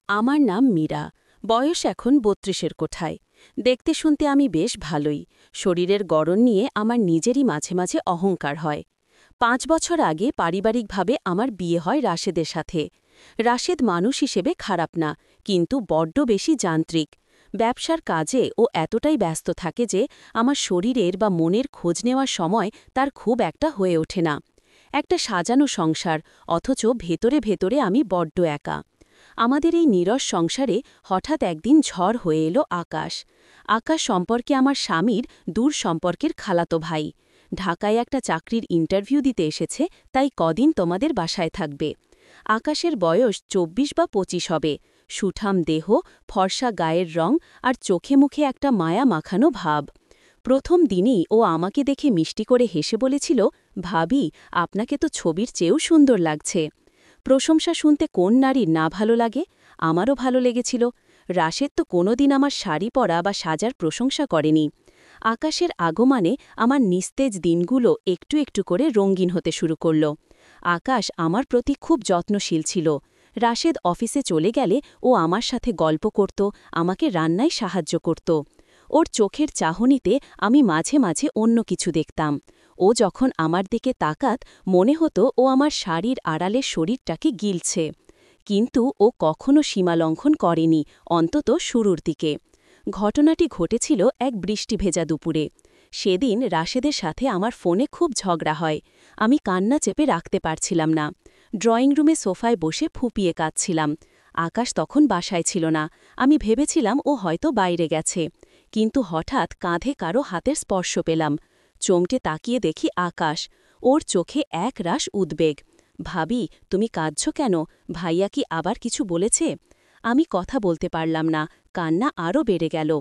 আমার নাম মীরা। বয়স এখন ৩২-এর কোঠায়। দেখতে শুনতে আমি বেশ ভালোই। শরীরের গড়ন নিয়ে আমার নিজেরই মাঝে মাঝে অহংকার হয়। ৫ বছর আগে পারিবারিকভাবে আমার বিয়ে হয় রাশেদের সাথে। রাশেদ মানুষ হিসেবে খারাপ না, কিন্তু বড্ড বেশি যান্ত্রিক। ব্যবসার কাজে ও এতটাই ব্যস্ত থাকে যে আমার শরীরের বা মনের খোঁজ নেওয়ার সময় তার খুব একটা হয়ে ওঠে না। একটা সাজানো সংসার, অথচ ভেতরে ভেতরে আমি বড্ড একা। আমাদের এই নীরস সংসারে হঠাৎ একদিন ঝড় হয়ে এলো আকাশ। আকাশ সম্পর্কে আমার স্বামীর দূর সম্পর্কের খালাতো ভাই। ঢাকায় একটা চাকরির ইন্টারভিউ দিতে এসেছে, তাই কদিন তোমাদের বাসায় থাকবে। আকাশের বয়স ২৪ বা ২৫ হবে। সুঠাম দেহ, ফর্সা গায়ের রং আর চোখে মুখে একটা মায়া মাখানো ভাব। প্রথম দিনই ও আমাকে দেখে মিষ্টি করে হেসে বলেছিল, ভাবি, আপনাকে তো ছবির চেয়েও সুন্দর লাগছে। প্রশংসা শুনতে কোন নারীর না ভালো লাগে? আমারও ভালো লেগেছিল। রাশেদ তো কোনোদিন আমার শাড়ি পরা বা সাজার প্রশংসা করেনি। আকাশের আগমনে আমার নিস্তেজ দিনগুলো একটু একটু করে রঙিন হতে শুরু করল। আকাশ আমার প্রতি খুব যত্নশীল ছিল। রাশেদ অফিসে চলে গেলে ও আমার সাথে গল্প করত, আমাকে রান্নায় সাহায্য করত। ওর চোখের চাহনিতে আমি মাঝে মাঝে অন্য কিছু দেখতাম। ও যখন আমার দিকে তাকাত, মনে হতো ও আমার শাড়ির আড়ালে শরীরটাকে গিলছে। কিন্তু ও কখনো সীমালঙ্ঘন করেনি, অন্তত শুরুর দিকে। ঘটনাটি ঘটেছিল এক বৃষ্টি ভেজা দুপুরে। সেদিন রাশেদের সাথে আমার ফোনে খুব ঝগড়া হয়। আমি কান্না চেপে রাখতে পারছিলাম না। ড্রয়িং রুমে সোফায় বসে ফুপিয়ে কাঁদছিলাম। আকাশ তখন বাসায় ছিল না। আমি ভেবেছিলাম ও হয়তো বাইরে গেছে। কিন্তু হঠাৎ কাঁধে কারো হাতের স্পর্শ পেলাম। চমকে তাকিয়ে দেখি আকাশ। ওর চোখে এক রাশ উদ্বেগ। ভাবি, তুমি কাঁদছ কেন? ভাইয়া কি আবার কিছু বলেছে? আমি কথা বলতে পারলাম না, কান্না আরও বেড়ে গেল।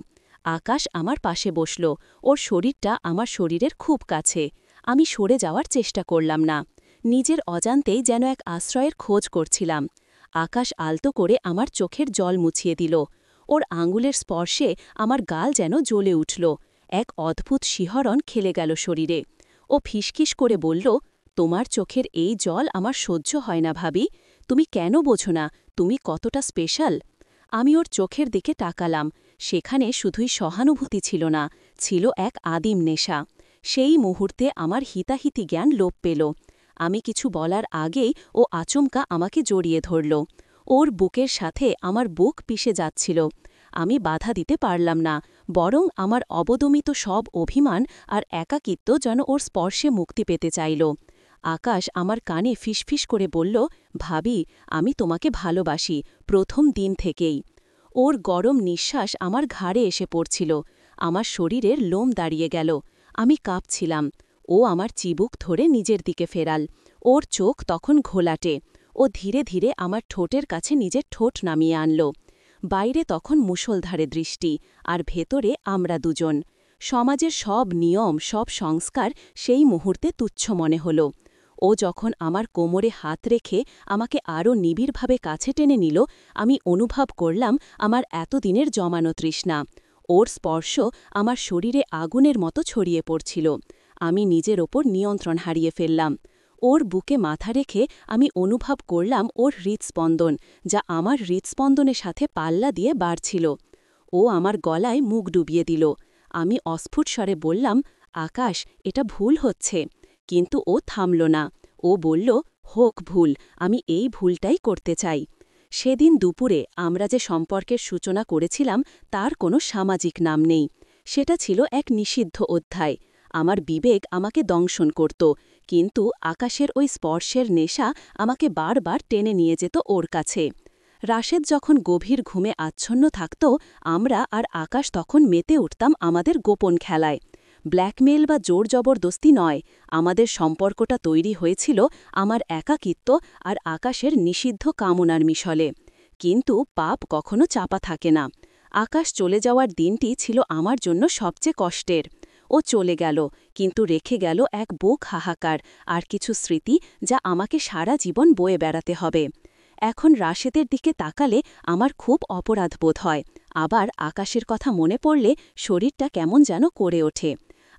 আকাশ আমার পাশে বসল। ওর শরীরটা আমার শরীরের খুব কাছে। আমি সরে যাওয়ার চেষ্টা করলাম না। নিজের অজান্তেই যেন এক আশ্রয়ের খোঁজ করছিলাম। আকাশ আলতো করে আমার চোখের জল মুছিয়ে দিল। ওর আঙুলের স্পর্শে আমার গাল যেন জ্বলে উঠল। এক অদ্ভুত শিহরণ খেলে গেল শরীরে। ও ফিসকিস করে বলল, তোমার চোখের এই জল আমার সহ্য হয় না ভাবি। তুমি কেন বোঝো না তুমি কতটা স্পেশাল? আমি ওর চোখের দিকে তাকালাম। সেখানে শুধুই সহানুভূতি ছিল না, ছিল এক আদিম নেশা। সেই মুহূর্তে আমার হিতাহিতি জ্ঞান লোপ পেল। আমি কিছু বলার আগেই ও আচমকা আমাকে জড়িয়ে ধরল। ওর বুকের সাথে আমার বুক পিষে যাচ্ছিল। আমি বাধা দিতে পারলাম না, বরং আমার অবদমিত সব অভিমান আর একাকিত্ব যেন ওর স্পর্শে মুক্তি পেতে চাইল। আকাশ আমার কানে ফিসফিস করে বলল, ভাবি, আমি তোমাকে ভালোবাসি, প্রথম দিন থেকেই। ওর গরম নিঃশ্বাস আমার ঘাড়ে এসে পড়ছিল। আমার শরীরের লোম দাঁড়িয়ে গেল। আমি কাঁপছিলাম। ও আমার চিবুক ধরে নিজের দিকে ফেরাল। ওর চোখ তখন ঘোলাটে। ও ধীরে ধীরে আমার ঠোঁটের কাছে নিজের ঠোঁট নামিয়ে আনল। বাইরে তখন মুষলধারে দৃষ্টি, আর ভেতরে আমরা দুজন। সমাজের সব নিয়ম, সব সংস্কার সেই মুহূর্তে তুচ্ছ মনে হল। ও যখন আমার কোমরে হাত রেখে আমাকে আরও নিবিড়ভাবে কাছে টেনে নিল, আমি অনুভব করলাম আমার এতদিনের জমানো তৃষ্ণা। ওর স্পর্শ আমার শরীরে আগুনের মতো ছড়িয়ে পড়ছিল। আমি নিজের ওপর নিয়ন্ত্রণ হারিয়ে ফেললাম। ওর বুকে মাথা রেখে আমি অনুভব করলাম ওর হৃৎস্পন্দন, যা আমার হৃৎস্পন্দনের সাথে পাল্লা দিয়ে বাড়ছিল। ও আমার গলায় মুখ ডুবিয়ে দিল। আমি অস্ফুট স্বরে বললাম, আকাশ, এটা ভুল হচ্ছে। কিন্তু ও থামল না। ও বলল, হোক ভুল, আমি এই ভুলটাই করতে চাই। সেদিন দুপুরে আমরা যে সম্পর্কের সূচনা করেছিলাম তার কোনো সামাজিক নাম নেই। সেটা ছিল এক নিষিদ্ধ অধ্যায়। আমার বিবেক আমাকে দংশন করত, কিন্তু আকাশের ওই স্পর্শের নেশা আমাকে বারবার টেনে নিয়ে যেত ওর কাছে। রাশেদ যখন গভীর ঘুমে আচ্ছন্ন থাকত, আমরা আর আকাশ তখন মেতে উঠতাম আমাদের গোপন খেলায়। ব্ল্যাকমেল বা জোর জবরদস্তি নয়, আমাদের সম্পর্কটা তৈরি হয়েছিল আমার একাকিত্ব আর আকাশের নিষিদ্ধ কামনার মিশলে। কিন্তু পাপ কখনো চাপা থাকে না। আকাশ চলে যাওয়ার দিনটি ছিল আমার জন্য সবচেয়ে কষ্টের। ও চলে গেল, কিন্তু রেখে গেল এক বুক হাহাকার আর কিছু স্মৃতি, যা আমাকে সারা জীবন বয়ে বেড়াতে হবে। এখন রাশেদের দিকে তাকালে আমার খুব অপরাধ বোধ হয়, আবার আকাশের কথা মনে পড়লে শরীরটা কেমন যেন করে ওঠে।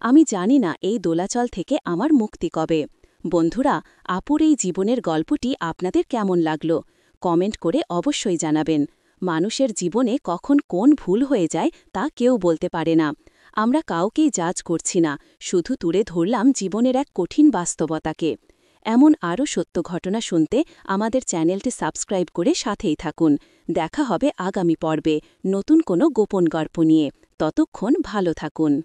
আমি জানি না এই দোলাচল থেকে আমার মুক্তি কবে। বন্ধুরা, আপুর এই জীবনের গল্পটি আপনাদের কেমন লাগলো? কমেন্ট করে অবশ্যই জানাবেন। মানুষের জীবনে কখন কোন ভুল হয়ে যায় তা কেউ বলতে পারে না। আমরা কাউকেই জাজ করছি না, শুধু তুলে ধরলাম জীবনের এক কঠিন বাস্তবতাকে। এমন আরও সত্য ঘটনা শুনতে আমাদের চ্যানেলটি সাবস্ক্রাইব করে সাথেই থাকুন। দেখা হবে আগামী পর্বে নতুন কোনো গোপন গল্প নিয়ে। ততক্ষণ ভালো থাকুন।